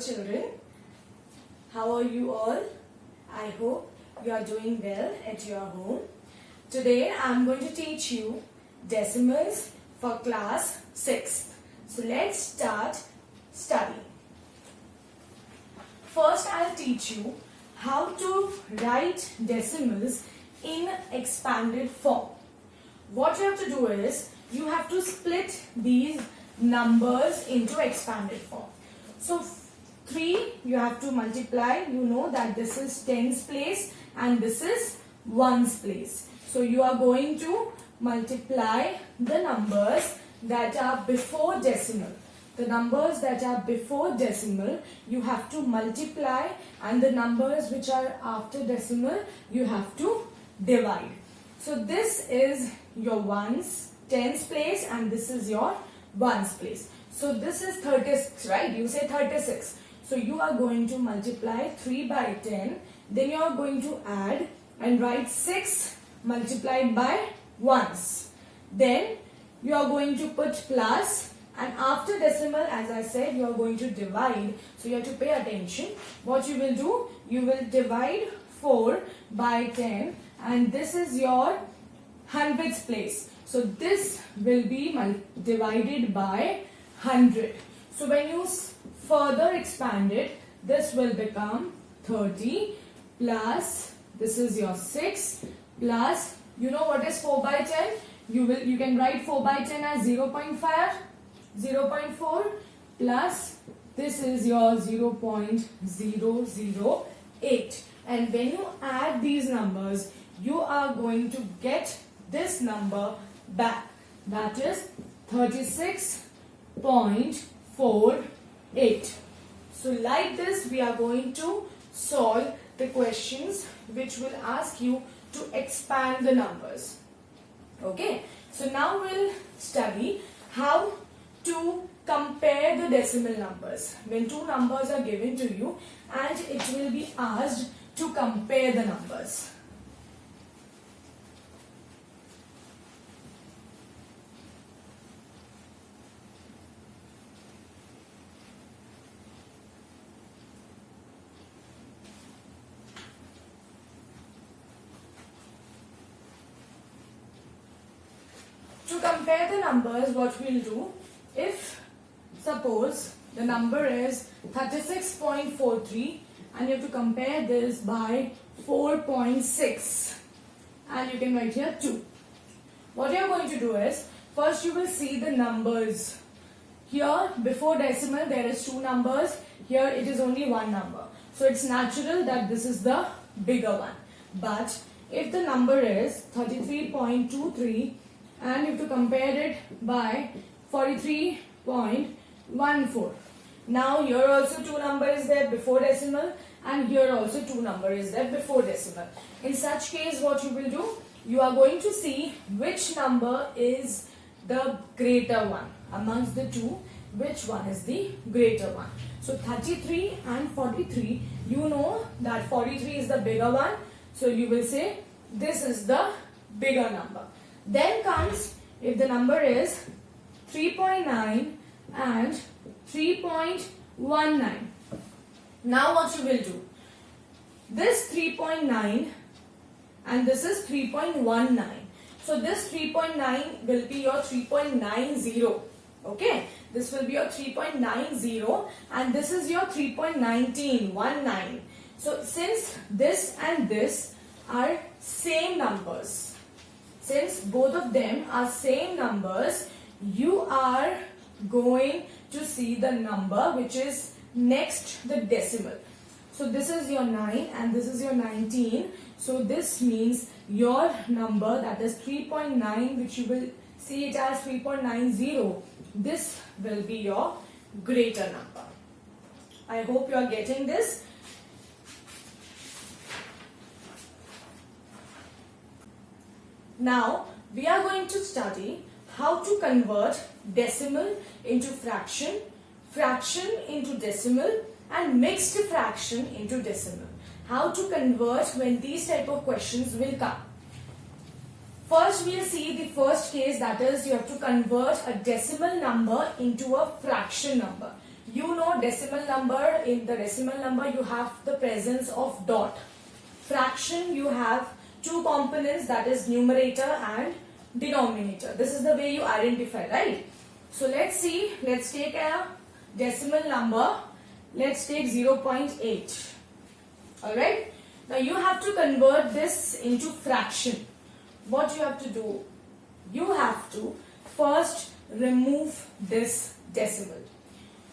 children, how are you all? I hope you are doing well at your home. Today I am going to teach you decimals for class 6th. So let's start studying. First I'll teach you how to write decimals in expanded form. What you have to do is you have to split these numbers into expanded form. So 3 you have to multiply. You know that this is tens place and this is ones place. So you are going to multiply the numbers that are before decimal. The numbers that are before decimal you have to multiply, and the numbers which are after decimal you have to divide. So this is your ones, tens place, and this is your ones place. So this is 36, right? You say 36. So you are going to multiply 3 by 10. Then you are going to add and write 6 multiplied by ones. Then you are going to put plus, and after decimal, as I said, you are going to divide. So you have to pay attention. What you will do, you will divide 4 by 10, and this is your hundredths place. So this will be divided by 100. So when you further expand it, this will become 30 plus, this is your 6 plus, you know what is 4 by 10? You can write 4 by 10 as 0.5, 0.4 plus this is your 0.008. And when you add these numbers, you are going to get this number back. That is 36.48. So like this, we are going to solve the questions which will ask you to expand the numbers. Okay. So now we'll study how to compare the decimal numbers. When two numbers are given to you and it will be asked to compare the numbers. To compare the numbers, what we'll do, if suppose the number is 36.43 and you have to compare this by 4.6, and you can write here 2. What you are going to do is, first you will see the numbers. Here before decimal there is 2 numbers, here it is only 1 number. So it's natural that this is the bigger one. But if the number is 33.23 and you have to compare it by 43.14. Now here also 2 number is there before decimal, and here also 2 number is there before decimal. In such case, what you will do, you are going to see which number is the greater one amongst the two, which one is the greater one. So 33 and 43, you know that 43 is the bigger one, so you will say this is the bigger number. Then comes if the number is 3.9 and 3.19. Now what you will do, this 3.9 and this is 3.19. So this 3.9 will be your 3.90. Okay, this will be your 3.90 and this is your 3.19. So since this and this are same numbers, since both of them are same numbers, you are going to see the number which is next the decimal. So this is your 9 and this is your 19. So this means your number, that is 3.9, which you will see it as 3.90. This will be your greater number. I hope you are getting this. Now we are going to study how to convert decimal into fraction, fraction into decimal, and mixed fraction into decimal. How to convert when these type of questions will come. First we will see the first case, that is you have to convert a decimal number into a fraction number. You know decimal number, in the decimal number you have the presence of dot. Fraction you have two components, that is numerator and denominator. This is the way you identify, right? So let's see, let's take a decimal number. Let's take 0.8. Alright. Now you have to convert this into fraction. What you have to do? You have to first remove this decimal.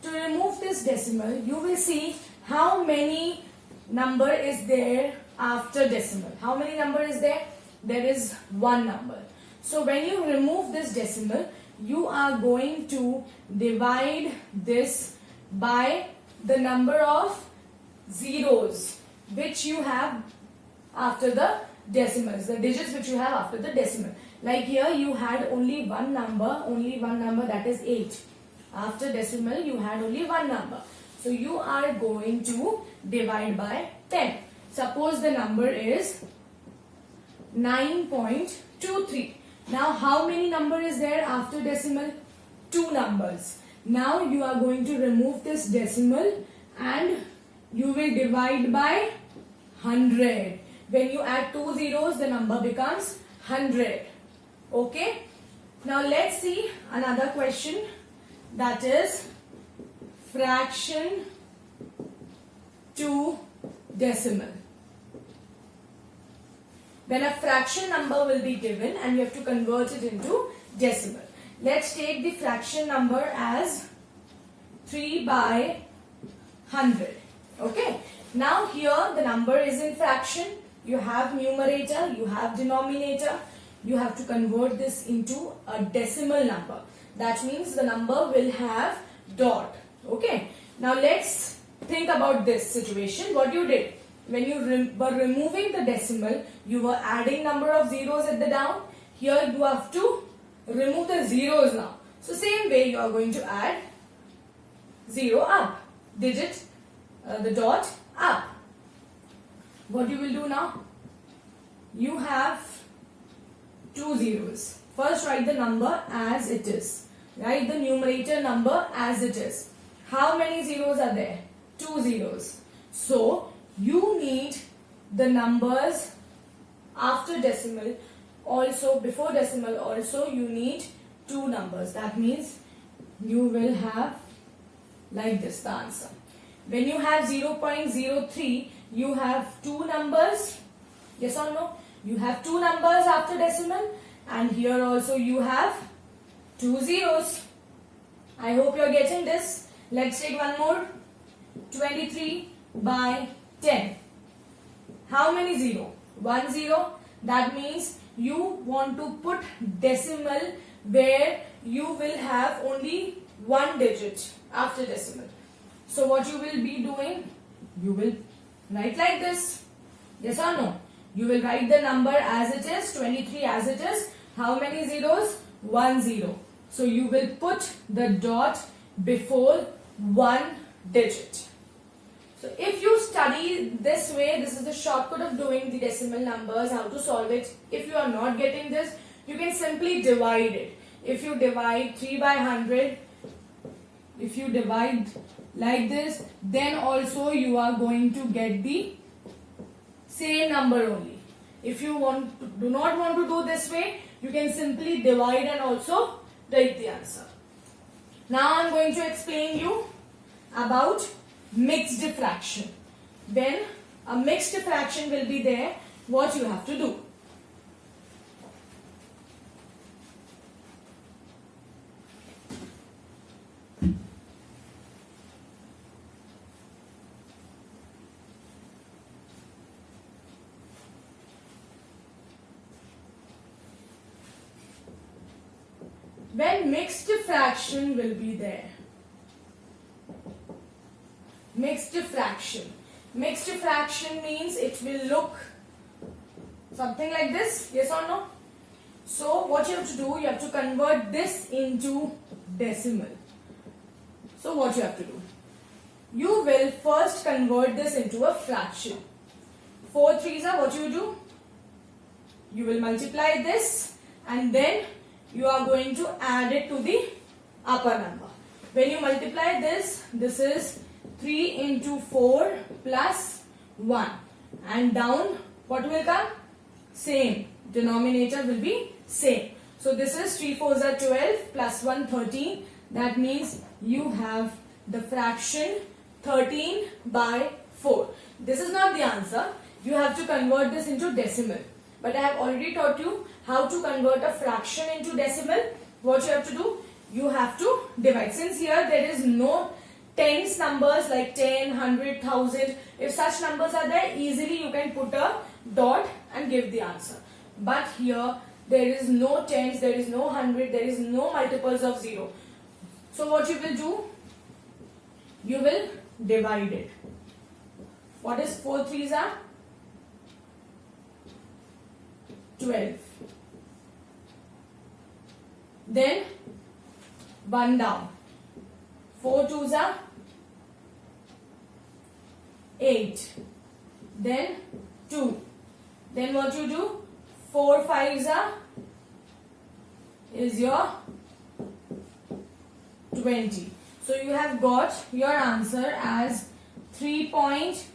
To remove this decimal, you will see how many number is there after decimal. How many number is there? There is one number. So when you remove this decimal, you are going to divide this by the number of zeros which you have after the decimals, the digits which you have after the decimal. Like here you had only one number, that is 8. After decimal you had only one number. So you are going to divide by 10. Suppose the number is 9.23. Now how many number is there after decimal? 2 numbers. Now you are going to remove this decimal and you will divide by 100. When you add 2 zeros, the number becomes 100. Okay. Now let's see another question, that is fraction to decimal. When a fraction number will be given and you have to convert it into decimal. Let's take the fraction number as 3 by 100. Okay. Now here the number is in fraction. You have numerator, you have denominator. You have to convert this into a decimal number. That means the number will have dot. Okay. Now let's think about this situation. What you did? When you were removing the decimal, you were adding number of zeros at the down. Here you have to remove the zeros now. So same way you are going to add 0 up. Digit, the dot up. What you will do now? You have 2 zeros. First write the number as it is. Write the numerator number as it is. How many zeros are there? 2 zeros. So you need the numbers after decimal also, before decimal also you need 2 numbers. That means you will have like this the answer. When you have 0.03, you have 2 numbers. Yes or no? You have 2 numbers after decimal, and here also you have 2 zeros. I hope you are getting this. Let's take one more. 23 by 10. How many 0? 1 0. That means you want to put decimal where you will have only one digit after decimal. So what you will be doing? You will write like this. Yes or no? You will write the number as it is, 23 as it is. How many zeros? 1 0. So you will put the dot before one digit. So if you study this way, this is the shortcut of doing the decimal numbers, how to solve it. If you are not getting this, you can simply divide it. If you divide 3 by 100, if you divide like this, then also you are going to get the same number only. If you do not want to do this way, you can simply divide and also write the answer. Now I am going to explain you about mixed fraction. When a mixed fraction will be there, what you have to do? When mixed fraction will be there. Mixed fraction. Mixed fraction means it will look something like this. Yes or no? So what you have to do, you have to convert this into decimal. So what you have to do? You will first convert this into a fraction. 4 threes are what you do? You will multiply this and then you are going to add it to the upper number. When you multiply this, this is 3 into 4 plus 1. And down, what will come? Same. Denominator will be same. So this is 3 4s are 12 plus 1 13. That means you have the fraction 13 by 4. This is not the answer. You have to convert this into decimal. But I have already taught you how to convert a fraction into decimal. What you have to do? You have to divide. Since here there is no tens numbers like 10, 100, 1000. If such numbers are there, easily you can put a dot and give the answer. But here there is no tens, there is no 100, there is no multiples of 0. So what you will do? You will divide it. What is 4 3s are? 12. Then 1 down. 4 2s are 8. Then 2. Then what you do? 4 5s are is your 20. So you have got your answer as 3.25.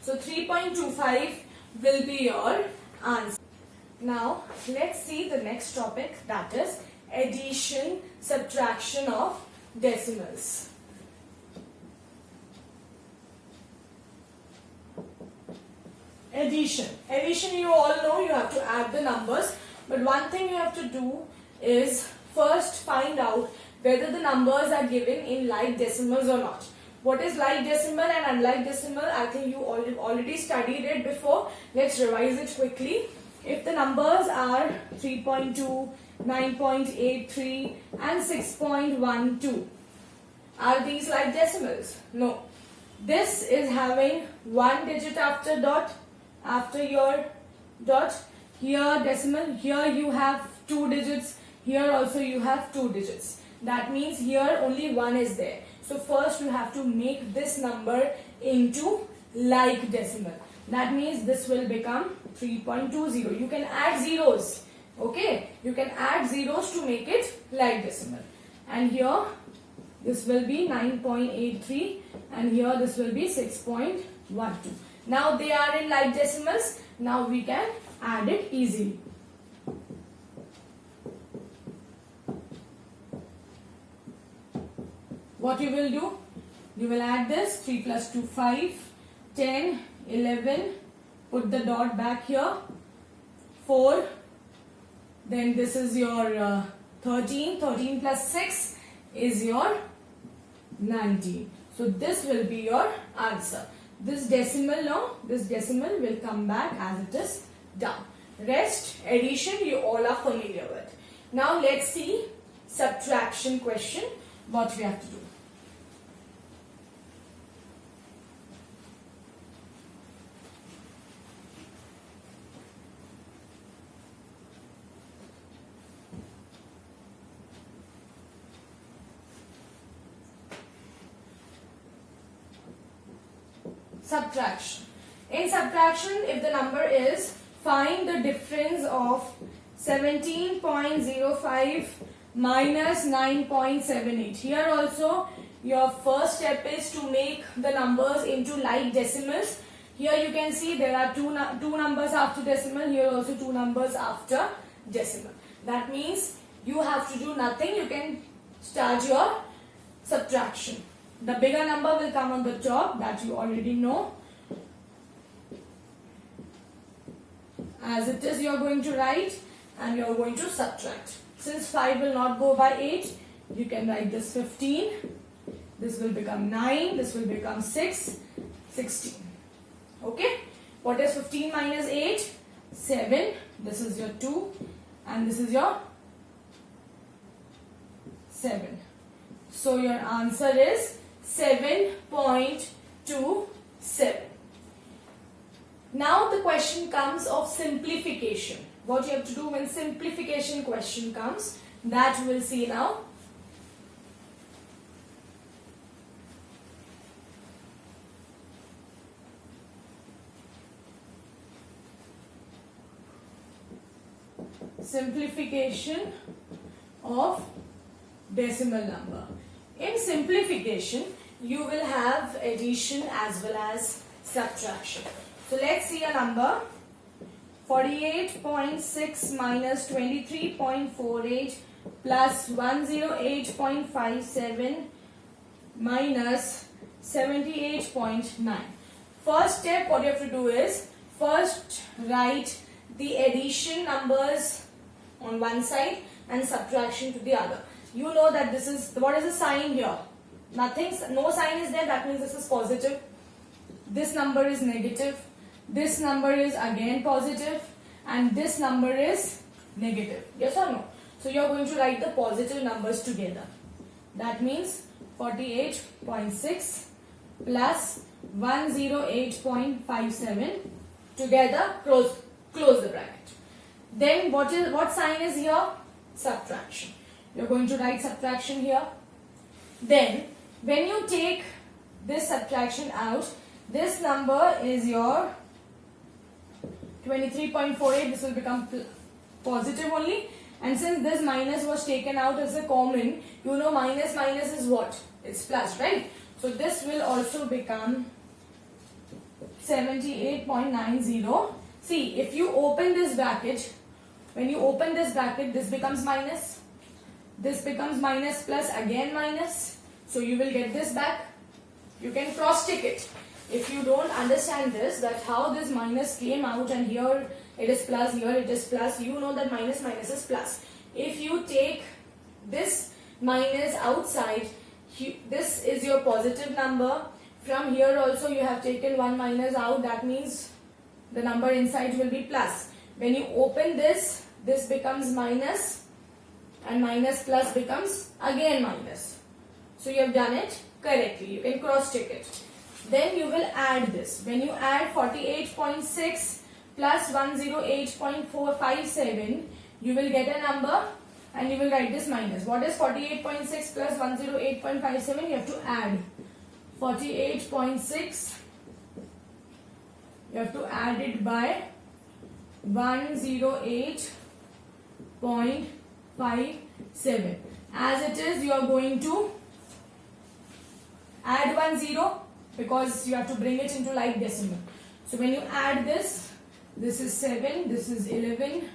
So 3.25 will be your answer. Now let's see the next topic, that is addition, subtraction of decimals. Addition. Addition, you all know you have to add the numbers, but one thing you have to do is first find out whether the numbers are given in like decimals or not. What is like decimal and unlike decimal? I think you already studied it before. Let's revise it quickly. If the numbers are 3.2, 9.83 and 6.12, are these like decimals? No. This is having one digit after dot, after your dot. Here decimal, here you have 2 digits, here also you have 2 digits. That means here only one is there. So first you have to make this number into like decimal. That means this will become 3.20. You can add zeros. Okay, you can add zeros to make it like decimal. And here this will be 9.83 and here this will be 6.12. Now they are in like decimals. Now we can add it easily. What you will do? You will add this 3 plus 2 5, 10, 11, put the dot back here, 4, then this is your 13, 13 plus 6 is your 19. So this will be your answer. This decimal now, this decimal will come back as it is down. Rest, addition you all are familiar with. Now let's see subtraction question, what we have to do. Subtraction. In subtraction, if the number is, find the difference of 17.05 minus 9.78. Here also your first step is to make the numbers into like decimals. Here you can see there are two numbers after decimal. Here also 2 numbers after decimal. That means you have to do nothing. You can start your subtraction. The bigger number will come on the top, that you already know. As it is, you are going to write and you are going to subtract. Since 5 will not go by 8, you can write this 15. This will become 9. This will become 6, 16. Okay. What is 15 minus 8? 7. This is your 2 and this is your 7. So your answer is 7.27. Now the question comes of simplification. What you have to do when simplification question comes, that we will see now. Simplification of decimal number. In simplification, you will have addition as well as subtraction. So let's see a number. 48.6 minus 23.48 plus 108.57 minus 78.9. First step, what you have to do is, first write the addition numbers on one side and subtraction to the other. You know that this is, what is the sign here? Nothing, no sign is there, that means this is positive. This number is negative. This number is again positive, and this number is negative. Yes or no? So you are going to write the positive numbers together. That means 48.6 plus 108.57 together, close the bracket. Then what sign is here? Subtraction. You are going to write subtraction here. Then when you take this subtraction out, this number is your 23.48. This will become positive only, and since this minus was taken out as a common, you know minus is what? It's plus, right? So this will also become 78.90. See, if you open this bracket, when you open this bracket, this becomes minus, this becomes minus, plus again minus. So you will get this back. You can cross check it. If you don't understand this, that how this minus came out and here it is plus, here it is plus, you know that minus is plus. If you take this minus outside, this is your positive number. From here also you have taken one minus out, that means the number inside will be plus. When you open this, this becomes minus, and minus plus becomes again minus. So you have done it correctly. You can cross check it. Then you will add this. When you add 48.6 plus 108.457, you will get a number and you will write this minus. What is 48.6 plus 108.57? You have to add 48.6. You have to add it by 108.57. As it is, you are going to add 10 because you have to bring it into like decimal. So when you add this, this is 7, this is 11,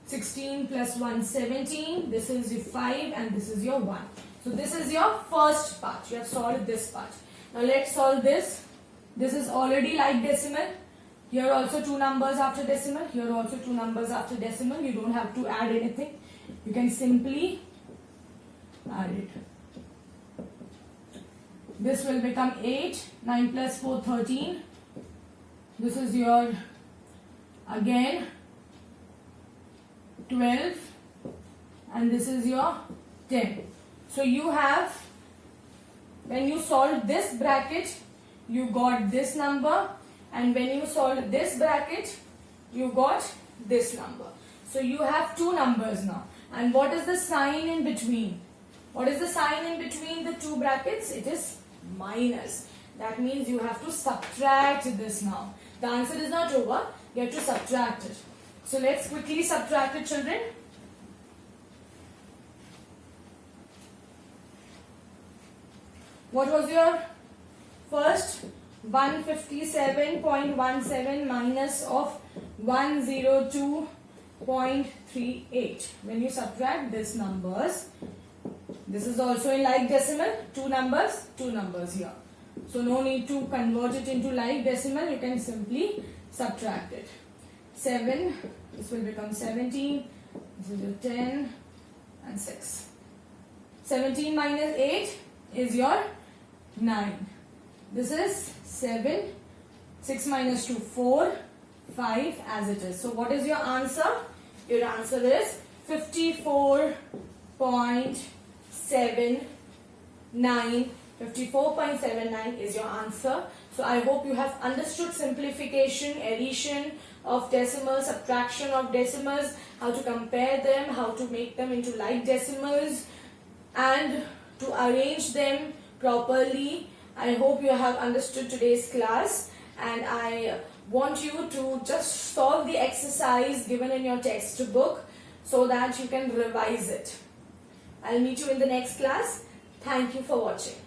16 plus 1, 17, this is your 5, and this is your 1. So this is your first part. You have solved this part. Now let's solve this. This is already like decimal. Here also two numbers after decimal. Here also two numbers after decimal. You don't have to add anything. You can simply add it. This will become 8. 9 plus 4, 13. This is your, again, 12. And this is your 10. So you have, when you solve this bracket, you got this number. And when you solve this bracket, you got this number. So you have two numbers now. And what is the sign in between? What is the sign in between the two brackets? It is minus. That means you have to subtract this now. The answer is not over. You have to subtract it. So let's quickly subtract it, children. What was your first? 157.17 minus of 102.38. When you subtract these numbers, this is also in like decimal, two numbers here. So no need to convert it into like decimal, you can simply subtract it. 7, this will become 17, this is your 10 and 6. 17 minus 8 is your 9. This is 7, 6 minus 2, 4, 5 as it is. So what is your answer? Your answer is 54.79. 54.79 is your answer. So I hope you have understood simplification, addition of decimals, subtraction of decimals, how to compare them, how to make them into like decimals, and to arrange them properly. I hope you have understood today's class, and I want you to just solve the exercise given in your textbook so that you can revise it. I'll meet you in the next class. Thank you for watching.